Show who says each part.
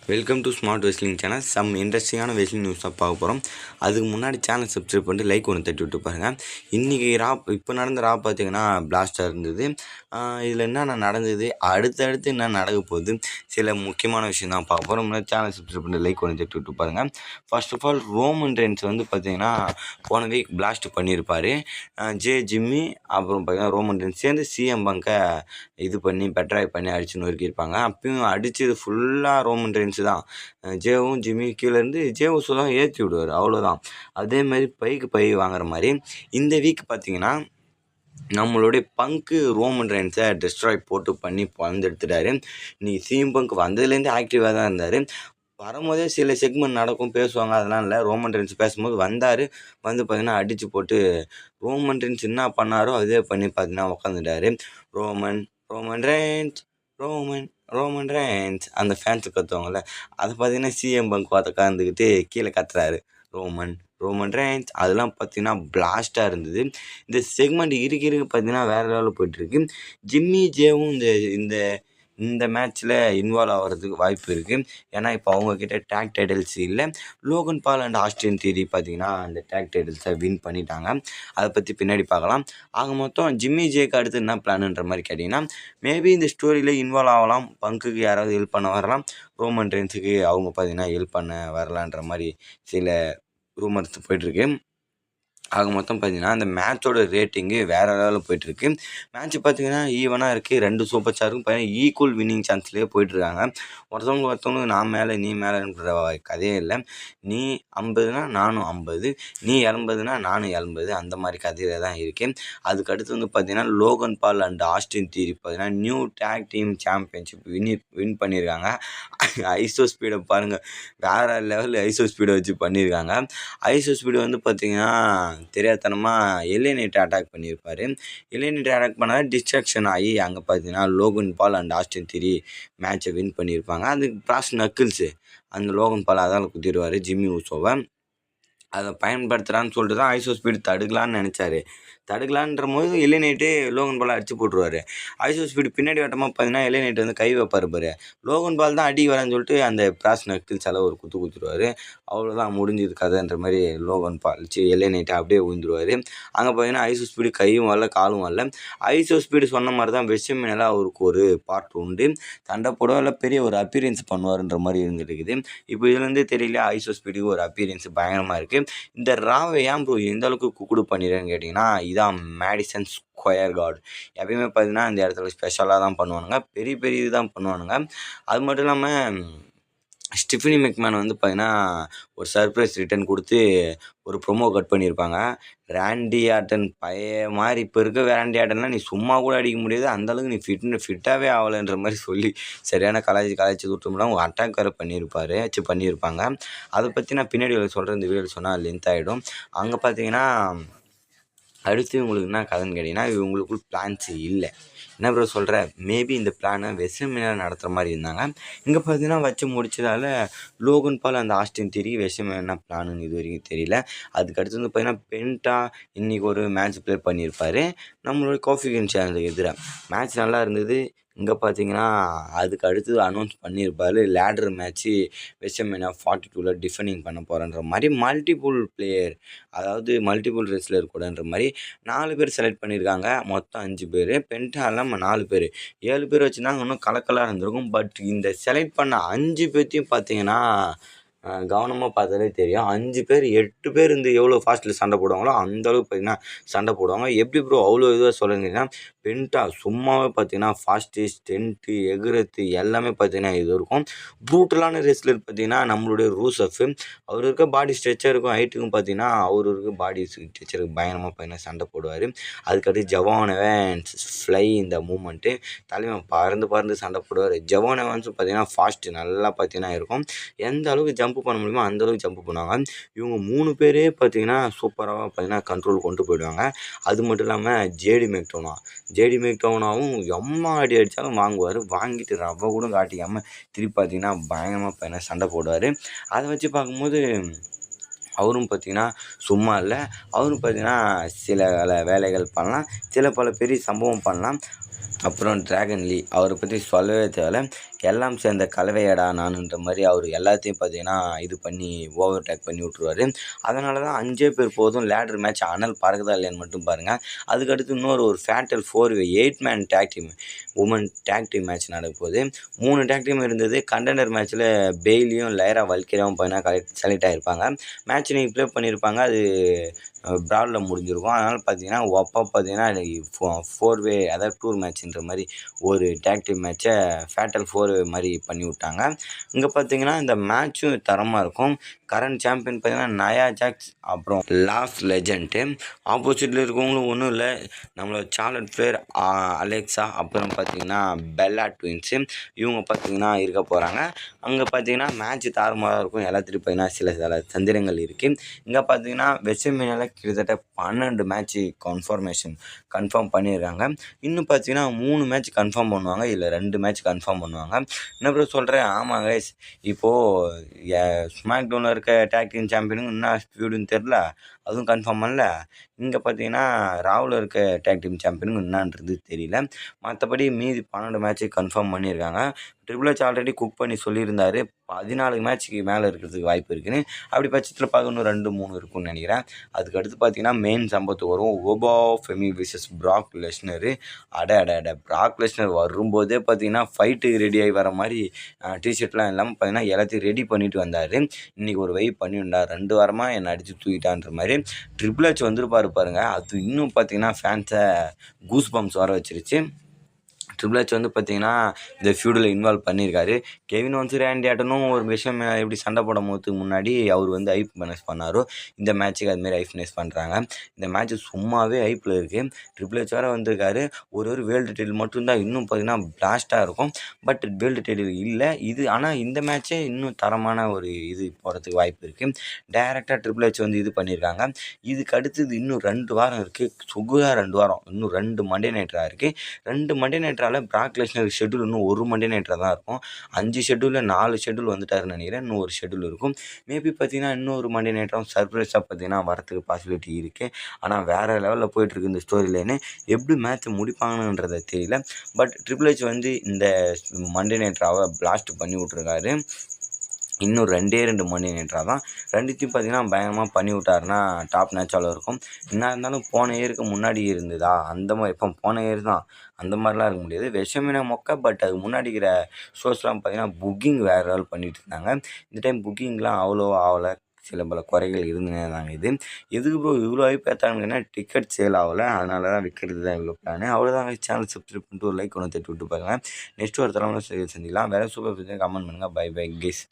Speaker 1: Welcome to smart wrestling channel. Some இன்ட்ரெஸ்டிங்கான wrestling நியூஸாக பார்க்க போகிறோம். அதுக்கு முன்னாடி சேனல் சப்ஸ்கிரைப் பண்ணிட்டு லைக் ஒன்று தட்டி விட்டு பாருங்கள். இன்றைக்கி இப்போ நடந்த பார்த்திங்கன்னா பிளாஸ்டாக இருந்தது. இதில் என்னென்ன நடந்தது, அடுத்தடுத்து என்ன நடக்க போகுது, சில முக்கியமான விஷயம் தான் பார்க்க போகிறோம். முன்னாடி சேனல் சப்ஸ்கிரைப் பண்ணிட்டு லைக் ஒன்று தட்டி விட்டு பாருங்கள். First of all Roman Reigns பார்த்திங்கன்னா போன வீக் பிளாஸ்ட் பண்ணியிருப்பார். ஜிம்மி அப்புறம் பார்த்திங்கன்னா ரோமன் ரெயின்ஸ் சேர்ந்து சிஎம் பங்கை இது பண்ணி பெட்ராய் பண்ணி அடிச்சு நொறுக்கியிருப்பாங்க. அப்பயும் அடித்தது ஃபுல்லாக ரோமன் ரெயின்ஸ் தான். ஜேவும் ஜிம்மி கீழேருந்து ஜேவுஸ் தான் ஏற்றி விடுவார், அவ்வளோதான். அதேமாதிரி பை வாங்குற மாதிரி இந்த வீக் பார்த்திங்கன்னா நம்மளுடைய பங்கு ரோமன் ரெயின்ஸை டெஸ்ட்ராய் போட்டு பண்ணி பறந்தெடுத்துட்டாரு. இன்றைக்கி சிஎம் பங்க் வந்ததுலேருந்து ஆக்டிவாக தான் இருந்தார். வரும்போதே சில செக்மெண்ட் நடக்கும், பேசுவாங்க, அதெல்லாம் இல்லை. ரோமன் ரெயின்ஸ் பேசும்போது வந்தார், வந்து பார்த்திங்கன்னா அடித்து போட்டு ரோமன் ரெயின்ஸ் என்ன பண்ணாரோ அதே பண்ணி பார்த்திங்கன்னா உட்காந்துட்டாரு. ரோமன் ரெயின்ஸ் ரோமன் ரெயின்ஸ் அந்த ஃபேன்ஸு கற்றுவாங்கள்ல, அதை பார்த்தீங்கன்னா சிஎம் பங்க் உட்காந்துக்கிட்டு கீழே கத்துறாரு ரோமன் ரெயின்ஸ். அதெல்லாம் பார்த்தீங்கன்னா பிளாஸ்ட்டாக இருந்தது. இந்த செக்மெண்ட் இருக்க பார்த்தீங்கன்னா வேறு லெவலில் போயிட்டுருக்கு. ஜிம்மி ஜேவும் இந்த இந்த மேட்ச்சில் இன்வால்வ் ஆகிறதுக்கு வாய்ப்பு இருக்குது. ஏன்னா இப்போ அவங்கக்கிட்ட டேக் டைட்டில்ஸ் இல்லை. Logan Paul and Austin Theory பார்த்திங்கன்னா அந்த டேக் டைட்டில்ஸை வின் பண்ணிட்டாங்க. அதை பற்றி பின்னாடி பார்க்கலாம். ஆக மொத்தம் ஜிம்மி ஜேக்கு அடுத்து என்ன பிளான்ன்ற மாதிரி கேட்டிங்கன்னா, மேபி இந்த ஸ்டோரியில் இன்வால்வ் ஆகலாம். பங்குக்கு யாராவது ஹெல்ப் பண்ண வரலாம், ரோமன் ரெயின்ஸுக்கு அவங்க பார்த்திங்கன்னா ஹெல்ப் பண்ண வரலான்ற மாதிரி சில ரூமர்ஸ் போயிட்டுருக்கு. ஆக மொத்தம் பார்த்திங்கன்னா அந்த மேட்சோட ரேட்டிங்கு வேறு லெவலில் போயிட்டுருக்கு. மேட்ச் பார்த்திங்கன்னா ஈவனாக இருக்குது. 2 சூப்பர் ஸ்டாருக்கும் பார்த்திங்கன்னா ஈக்குவல் வின்னிங் சான்ஸ்லேயே போயிட்டுருக்காங்க. ஒருத்தவங்க நீ மேலேன்ற கதையே இல்லை. நீ 50னா நானும் 50, நீ 80னா நானும் 80, அந்த மாதிரி கதையில் தான் இருக்குது. அதுக்கடுத்து பார்த்திங்கன்னா Logan Paul and Austin Theory பார்த்திங்கன்னா new tag team championship win பண்ணியிருக்காங்க. ஐசோ ஸ்பீடை பாருங்கள், வேறு லெவலில் ஐசோ ஸ்பீடை வச்சு பண்ணியிருக்காங்க. ஐசோ ஸ்பீடு பார்த்திங்கன்னா தெரியாதனமாக எல்ஏ நைட்டை அட்டாக் பண்ணியிருப்பார். எல்ஏ நைட்டை அட்டாக் பண்ணால் டிஸ்ட்ராக்ஷன் ஆகி அங்கே பார்த்தீங்கன்னா Logan Paul and Austin theory மேட்சை வின் பண்ணியிருப்பாங்க. அது பிராஸ் நக்கிள்ஸு அந்த லோகன் பால் அதால் குத்திடுவார் ஜிம்மி ஊசோவை. அதை பயன்படுத்துகிறான்னு சொல்லிட்டு தான் ஐசோ ஸ்பீடு தடுக்கலான்னு நினச்சாரு. தடுக்கலான்ற போது எல்ஏ நைட்டு லோகன் பால் அடித்து போட்டுருவார். ஐசோ ஸ்பீடு பின்னாடி வட்டமாக பார்த்தீங்கன்னா எல்ஏ நைட்டு கை வைப்பார் பாரு. லோகன் பால் தான் அடி வரேன்னு சொல்லிட்டு அந்த பிராஸ் நக்கிள்ஸ் அளவு ஒரு குத்துருவார். அவ்வளோதான் முடிஞ்சது கதைன்ற மாதிரி லோகன் பால் எல்ஏ நைட்டை அப்படியே விழுந்துருவார். அங்கே பார்த்தீங்கன்னா ஐசோ ஸ்பீடு கையும் வரல காலும் வரல. ஐசோ ஸ்பீடு சொன்ன மாதிரி தான் வெஸ்ட்மேனில் அவருக்கு ஒரு பார்ட் உண்டு. சண்டை போட இல்லை பெரிய ஒரு அப்பீரியன்ஸ் பண்ணுவார்ன்ற மாதிரி இருந்துருக்குது. இப்போ இதுலேருந்தே தெரியல, ஐசோ ஸ்பீடுக்கு ஒரு அப்பீரியன்ஸ் பயங்கரமாக இருக்குது. இந்த ராவை ஏன் ப்ரோ எந்த அளவுக்கு குக்குடு பண்ணிடுறேன்னு கேட்டிங்கன்னா, இதான் மேடிசன் ஸ்கொயர் கார்டு. எப்பயுமே பார்த்தீங்கன்னா இந்த இடத்துல ஸ்பெஷலாக தான் பண்ணுவானுங்க, பெரிய இது தான் பண்ணுவானுங்க. அது மட்டும் இல்லாமல் ஸ்டிஃபனி மெக்மேன் பார்த்தீங்கன்னா ஒரு சர்ப்ரைஸ் ரிட்டர்ன் கொடுத்து ஒரு ப்ரொமோ கட் பண்ணியிருப்பாங்க. ரேண்டி ஆர்டன் பழைய மாதிரி இப்போ இருக்க ரேண்டி ஆர்டன்லாம் நீ சும்மா கூட அடிக்க முடியாது, அந்தளவுக்கு நீ ஃபிட்டாகவே ஆகலைன்ற மாதிரி சொல்லி சரியான கலாய்ச்சி விட்டோம்னா அவங்க அட்டாக் வேறு பண்ணியிருப்பாங்க. அதை பற்றி நான் பின்னாடி சொல்கிறேன், இந்த வீடியோ சொன்னால் லென்த் ஆகிடும். அங்கே பார்த்தீங்கன்னா அடுத்து இவங்களுக்கு என்ன கதைன்னு கேட்டிங்கன்னா, இவங்களுக்குள் பிளான்ஸ் இல்லை. என்ன ப்ரோ சொல்கிற, மேபி இந்த பிளானை வெஸ்ட்மேனில் நடத்துகிற மாதிரி இருந்தாங்க. இங்கே பார்த்தீங்கன்னா வச்சு முடிச்சதால் லோகன் பால் அந்த ஆஸ்டின் தியரி வெஸ்ட்மேன் என்ன பிளானுன்னு இது வரைக்கும் தெரியல. அதுக்கடுத்து பார்த்தீங்கன்னா பென்டா இன்றைக்கி ஒரு மேட்ச் ப்ளே பண்ணியிருப்பார் நம்மளோட கோஃபி கின்ஷனுக்கு எதிராக. மேட்ச் நல்லா இருந்தது. இங்கே பார்த்தீங்கன்னா அதுக்கு அடுத்து அனௌன்ஸ் பண்ணியிருப்பார் லேடர் மேட்ச்சு வெஸ்ட்மேனியா 42 டிஃபெண்டிங் பண்ண போகிறன்ற மாதிரி மல்டிபிள் பிளேயர், அதாவது மல்டிபிள் ரெஸ்லர் கூடன்ற மாதிரி 4 பேர் செலக்ட் பண்ணியிருக்காங்க. மொத்தம் 5 பேர், பென்டாலாம் 4 பேர், 7 பேர் வச்சுருந்தாங்க, இன்னும் கலக்கலாக இருந்திருக்கும். பட் இந்த செலக்ட் பண்ண 5 பேர்த்தையும் பார்த்தீங்கன்னா கவனமாக பார்த்தாலே தெரியும். 5 பேர் 8 பேர் எவ்வளோ ஃபாஸ்ட்டில் சண்டை போடுவாங்களோ அந்தளவுக்கு பார்த்தீங்கன்னா சண்டை போடுவாங்க. எப்படி ப்ரோ அவ்வளோ இதுவாக சொல்லுங்கன்னா, பென்டா சும்மாவே பார்த்தீங்கன்னா ஃபாஸ்ட்டு ஸ்டென்ட்டு எகுரத்து எல்லாமே பார்த்தீங்கன்னா இது இருக்கும். ப்ரூட்டலான ரெஸ்லர் பார்த்தீங்கன்னா நம்மளுடைய ரூசஃப், அவர் இருக்க பாடி ஸ்ட்ரெச்சருக்கும் ஹைட்டுக்கும் பார்த்தீங்கன்னா அவர் இருக்க பாடி ஸ்ட்ரெச்சருக்கு பயங்கரமாக பார்த்தீங்கன்னா சண்டை போடுவார். அதுக்கடுத்து ஜவான் எவான்ஸ் ஃப்ளை இந்த மூமெண்ட்டு தலைவன் பறந்து சண்டை போடுவார். ஜவான் எவான்ஸும் பார்த்தீங்கன்னா ஃபாஸ்ட்டு நல்லா பார்த்தீங்கன்னா இருக்கும். எந்த அளவுக்கு ஜம்ப் பண்ண முடியுமோ அந்தளவுக்கு ஜம்ப் பண்ணுவாங்க. இவங்க 3 பேரே பார்த்தீங்கன்னா சூப்பராக பார்த்தீங்கன்னா கண்ட்ரோல் கொண்டு போயிடுவாங்க. அது மட்டும் இல்லாமல் ஜேடி மேக்டோனாவும் எம்மா அடி அடித்தாலும் வாங்குவார். வாங்கிட்டு ரவை கூட காட்டிக்காமல் திருப்பி பார்த்தீங்கன்னா பயங்கரமாக பார்த்தீங்கன்னா சண்டை போடுவார். அதை வச்சு பார்க்கும்போது அவரும் பார்த்தீங்கன்னா சும்மா இல்லை. அவரும் பார்த்தீங்கன்னா சில வேலைகள் பண்ணலாம். பல பெரிய சம்பவம் பண்ணலாம். அப்புறம் டிராகன் லீ அவரை பற்றி சொல்லவே தேவையில்ல. எல்லாம் சேர்ந்த கலவையடா நானுன்ற மாரி அவர் எல்லாத்தையும் பார்த்தீங்கன்னா, இது பண்ணி ஓவர்டேக் பண்ணி விட்டுருவாரு. அதனால தான் 5 பேர் போதும் லேடர் மேட்ச் அனல் பறக்குதா இல்லையான்னு மட்டும் பாருங்கள். அதுக்கடுத்து ஒரு fatal 4 8 man tag team woman tag team match நடக்க போகுது. 3 டேக் டீம் இருந்தது. கண்டெண்டர் மேட்ச்சில் பெய்லியும் லைரா வல்கிரியாவும் பார்த்தீங்கன்னா செலக்ட் ஆகியிருப்பாங்க. மேட்ச் இன்னைக்கு ப்ளே பண்ணியிருப்பாங்க. அது ப்ராடில் முடிஞ்சிருக்கும். அதனால் பார்த்தீங்கன்னா பார்த்தீங்கன்னா 4 வே அதாவது டூர் மேட்ச்ன்ற மாதிரி ஒரு டேக் டீம் மேட்ச்சை ஃபேட்டல் 4 மாதிரி பண்ணி விட்டாங்க. இங்கே பார்த்தீங்கன்னா இந்த மேட்ச்சும் தரமாக இருக்கும். கரண்ட் சாம்பியன் பார்த்தீங்கன்னா நயா ஜாக்ஸ் அப்புறம் லாஸ் லெஜண்ட்டு. ஆப்போசிட்டில் இருக்கவங்களும் ஒன்றும் இல்லை, நம்மளோட சார்லட் ஃப்ளேர், அலெக்ஸா, அப்புறம் பார்த்தீங்கன்னா பெல்லா ட்வின்ஸு இவங்க பார்த்தீங்கன்னா இருக்க போகிறாங்க. அங்கே பார்த்தீங்கன்னா மேட்ச் தாறுமாறாக இருக்கும். எல்லாத்துலேயும் பார்த்தீங்கன்னா சில தந்திரங்கள் இருக்குது. இங்கே பார்த்தீங்கன்னா வெஸ்ட்மீனியாவில் கிட்டத்தட்ட 12 மேட்ச்சு கன்ஃபார்ம் பண்ணியிருக்காங்க. இன்னும் பார்த்தீங்கன்னா 3 மேட்ச் கன்ஃபார்ம் பண்ணுவாங்க, இல்லை 2 மேட்ச் கன்ஃபார்ம் பண்ணுவாங்க. என்ன ப்ரோ சொல்கிறேன்? ஆமாம் கைஸ், இப்போது ஸ்மாக் டவுனில் இருக்க டேக் டீம் சாம்பியனுக்கு என்ன ஃபியூடுன்னு தெரில, அதுவும் கன்ஃபார்ம் பண்ணல. இங்கே பார்த்தீங்கன்னா ராவில் இருக்க டேக் டீம் சாம்பியனுக்கு என்னான்றது தெரியல. மற்றபடி மீதி 12 மேட்ச்சு கன்ஃபார்ம் பண்ணியிருக்காங்க. ட்ரிபிள் ஹெச் ஆல்ரெடி குக் பண்ணி சொல்லியிருந்தார் 14 மேட்ச்சுக்கு மேலே இருக்கிறதுக்கு வாய்ப்பு இருக்குதுன்னு. அப்படி பட்சத்தில் 11 2 3 இருக்குன்னு நினைக்கிறேன். அதுக்கடுத்து பார்த்தீங்கன்னா மெயின் சம்பவத்துக்கு வரும். ஓபா ஃபெமி விசஸ் பிராக் லெஸ்னரு. அட பிராக் லெஸ்னர் வரும்போதே பார்த்தீங்கன்னா ஃபைட்டுக்கு ரெடியாகி வர மாதிரி டிஷர்ட்லாம் இல்லாமல் பார்த்தீங்கன்னா எல்லாத்தையும் ரெடி பண்ணிட்டு வந்தார். இன்றைக்கி ஒரு வெயிட் பண்ணியிருந்தார். 2 வாரமாக என்னை அடித்து தூக்கிட்டான்ற மாதிரி ட்ரிபிள் ஹெச் வந்துருப்பார் பாருங்கள். அது இன்னும் பார்த்தீங்கன்னா ஃபேன்ஸை கூஸ் பம்ப்ஸ் வர வச்சிருச்சு. ட்ரிபிள் ஹெச் வந்து பார்த்தீங்கன்னா இந்த ஃபியூடில் இன்வால்வ் பண்ணியிருக்காரு. கெவின் ஓன்ஸு, ரேண்டி ஆர்டனும் ஒரு விஷயம் எப்படி சண்டை போடும் போதுக்கு முன்னாடி அவர் வந்து ஐப் ஃபினிஷ் பண்ணாரோ, இந்த மேட்ச்சுக்கு அதுமாரி ஐப் ஃபினிஷ் பண்ணுறாங்க. இந்த மேட்ச்சு சும்மாவே ஐப்பில் இருக்குது. ட்ரிபிள் ஹெச் வேறு வந்திருக்காரு. ஒரு வேர்ல்டு டைட்டில் மட்டும்தான் இன்னும் பார்த்தீங்கன்னா பிளாஸ்ட்டாக இருக்கும். பட் வேர்ல்டு டைட்டில் இல்லை இது. ஆனால் இந்த மேட்ச்சே இன்னும் தரமான ஒரு இது போகிறதுக்கு வாய்ப்பு இருக்குது. டைரெக்டாக ட்ரிபிள் ஹெச் வந்து இது பண்ணியிருக்காங்க. இதுக்கு அடுத்தது இன்னும் 2 வாரம் இருக்குது. சுகுதாக 2 வாரம், இன்னும் 2 மண்டே நைட்டராக இருக்குது. 2 மண்டே நைட்டரால் பிராக் லெஸ்னர் ஷெட்யூல் இன்னும் 1 மண்டே நைட்டராக தான் இருக்கும். 5 ஷெட்யூலில் 4 ஷெட்யூல் வந்துட்டாருன்னு நினைக்கிறேன். இன்னும் ஒரு ஷெட்யூல் இருக்கும். மேபி பார்த்தீங்கன்னா இன்னொரு மண்டே நைட்டாகவும் சர்ப்ரைஸாக பார்த்தீங்கன்னா வரத்துக்கு பாசிபிலிட்டி இருக்குது. ஆனால் வேறு லெவலில் போயிட்டுருக்கு இந்த ஸ்டோரி லைனு. எப்படி மேட்ச்சை முடிப்பாங்கன்றதை தெரியல. பட் ட்ரிபிள் ஹெச் வந்து இந்த மண்டே நைட்டராவை பிளாஸ்ட் பண்ணி விட்ருக்காரு. இன்னும் 2 மணி நேரம் தான். 2த்தையும் பார்த்தீங்கன்னா பயங்கரமாக பண்ணி விட்டாருன்னா டாப் நேச்சாவில் இருக்கும். என்ன இருந்தாலும் போன இயருக்கு முன்னாடி இருந்ததா அந்த மாதிரி இப்போ போன இயர் தான் அந்த மாதிரிலாம் இருக்க முடியாது. விஷமினா மொக்க. பட் அது முன்னாடி இருக்கிற ஷோஸ்லாம் பார்த்தீங்கன்னா புக்கிங் வேறு லெவல் பண்ணிகிட்டு இருந்தாங்க. இந்த டைம் புக்கிங்லாம் அவ்வளோ ஆகலை. பல குறைகள் இருந்துனே தாங்க. எதுக்கு ப்ரோ இவ்வளோ ஹைப் ஏற்றாங்கன்னா டிக்கெட் சேல் ஆகலை, அதனால தான் விற்கிறது தான் இவ்வளோ பிளானு. அவ்வளோதாங்க. சேனல் சப்ஸ்கிரைப் பண்ணிட்டு ஒரு லைக் ஒன்று தட்டி விட்டு பாருங்கள். நெக்ஸ்ட் ஒரு தலைமுறை சந்திக்கலாம். வேறு சூப்பர் கமெண்ட் பண்ணுங்கள். Bye guys.